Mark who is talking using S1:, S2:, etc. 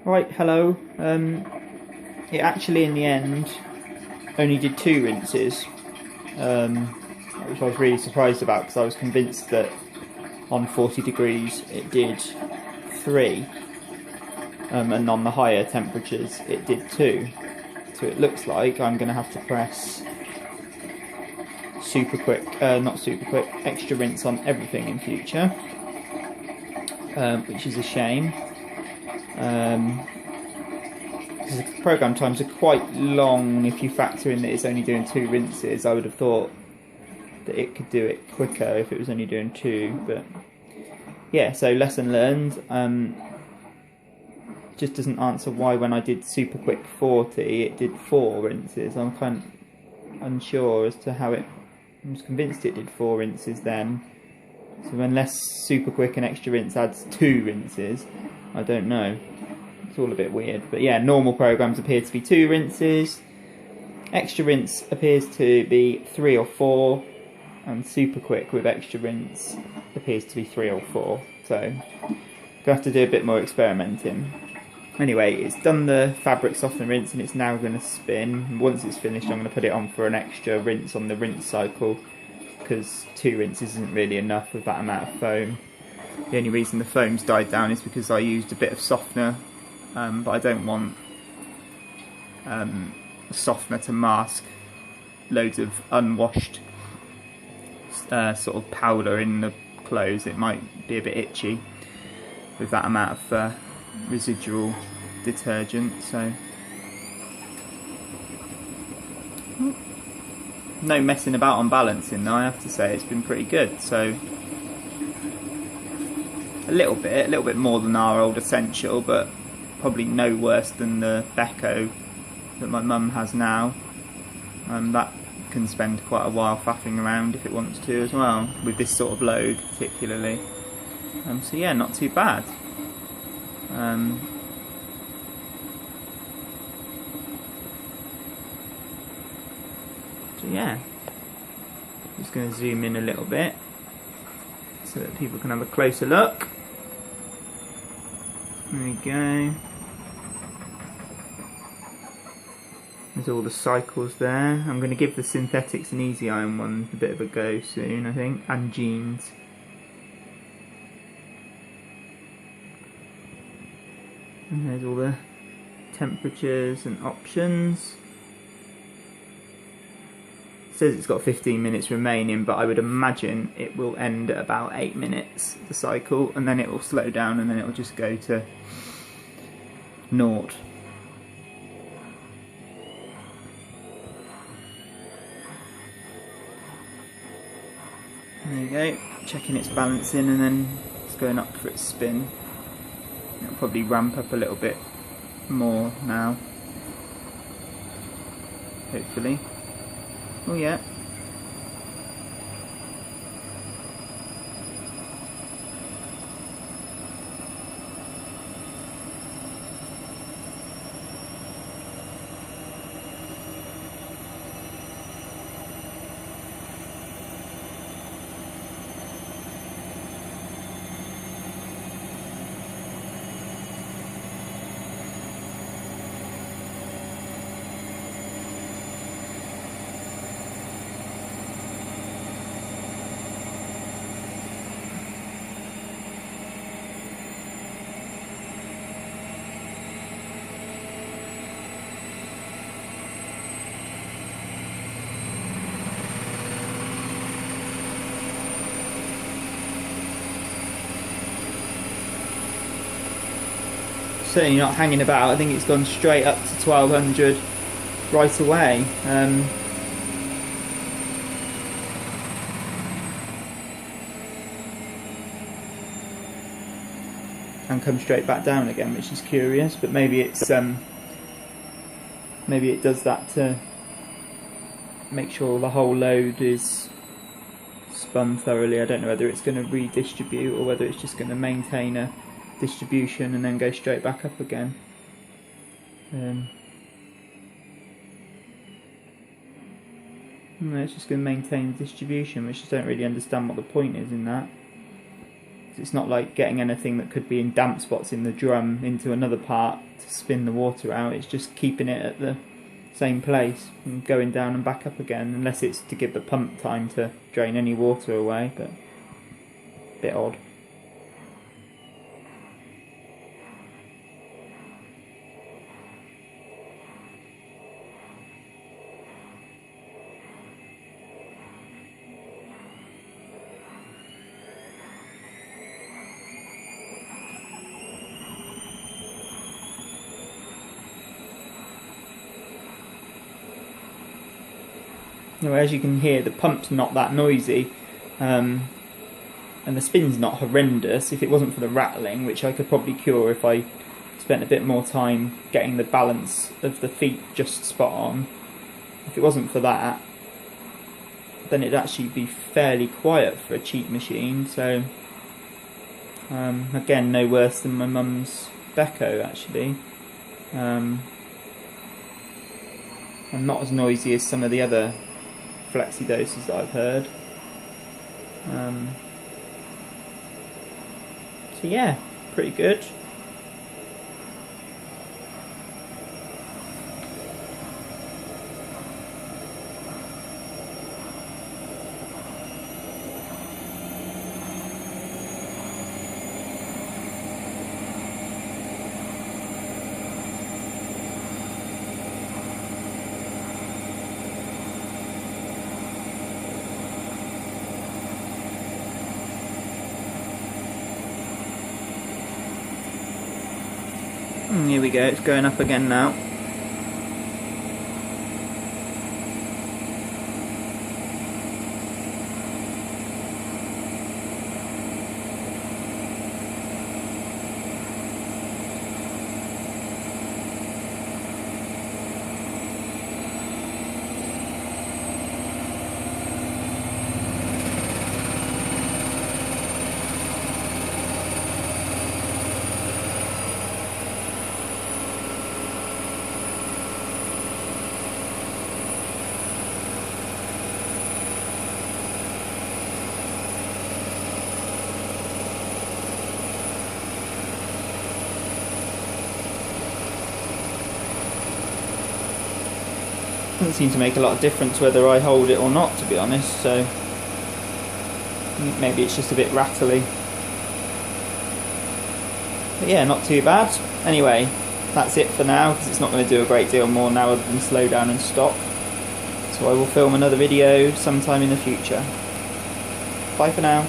S1: Right, hello. It actually in the end only did 2 rinses, which I was really surprised about because I was convinced that on 40 degrees it did 3, and on the higher temperatures it did 2. So it looks like I'm going to have to press extra rinse on everything in future, which is a shame. The program times are quite long if you factor in that it's only doing 2 rinses. I would have thought that it could do it quicker if it was only doing 2, but yeah, so lesson learned. Just doesn't answer why when I did super quick 40 it did 4 rinses. I'm kind of unsure as to how it. I was convinced it did 4 rinses then, so unless super quick and extra rinse adds 2 rinses, I don't know. It's all a bit weird, but yeah, normal programs appear to be 2 rinses, extra rinse appears to be 3 or 4, and super quick with extra rinse appears to be 3 or 4. So I'm gonna have to do a bit more experimenting. Anyway, it's done the fabric softener rinse and it's now going to spin. Once it's finished, I'm going to put it on for an extra rinse on the rinse cycle, because 2 rinses isn't really enough with that amount of foam. The only reason the foam's died down is because I used a bit of softener, but I don't want softener to mask loads of unwashed sort of powder in the clothes. It might be a bit itchy with that amount of residual detergent. So no messing about on balancing though, I have to say. It's been pretty good. So a little bit more than our old Essential, but probably no worse than the Becco that my mum has now, and that can spend quite a while faffing around if it wants to as well, with this sort of load particularly. So yeah, not too bad. So yeah, just going to zoom in a little bit so that people can have a closer look. There we go. There's all the cycles there. I'm going to give the synthetics and easy iron one a bit of a go soon, I think, and jeans. And there's all the temperatures and options. It says it's got 15 minutes remaining, but I would imagine it will end at about 8 minutes, the cycle, and then it will slow down and then it will just go to 0. There you go, checking its balancing, and then it's going up for its spin. It'll probably ramp up a little bit more now, hopefully. Oh yeah. Certainly not hanging about. I think it's gone straight up to 1200 right away. And come straight back down again, which is curious. But maybe it's maybe it does that to make sure the whole load is spun thoroughly. I don't know whether it's going to redistribute or whether it's just going to maintain a distribution and then go straight back up again. No, it's just going to maintain the distribution, which I don't really understand what the point is in that. It's not like getting anything that could be in damp spots in the drum into another part to spin the water out. It's just keeping it at the same place and going down and back up again, unless it's to give the pump time to drain any water away, but a bit odd. Now, as you can hear, the pump's not that noisy, and the spin's not horrendous. If it wasn't for the rattling, which I could probably cure if I spent a bit more time getting the balance of the feet just spot on. If it wasn't for that, then it'd actually be fairly quiet for a cheap machine. So again, no worse than my mum's Beko actually, and not as noisy as some of the other flexi doses that I've heard. So yeah, pretty good. Here we go, it's going up again now. Doesn't seem to make a lot of difference whether I hold it or not, to be honest, so maybe it's just a bit rattly. But yeah, not too bad. Anyway, that's it for now, because it's not going to do a great deal more now other than slow down and stop. So I will film another video sometime in the future. Bye for now.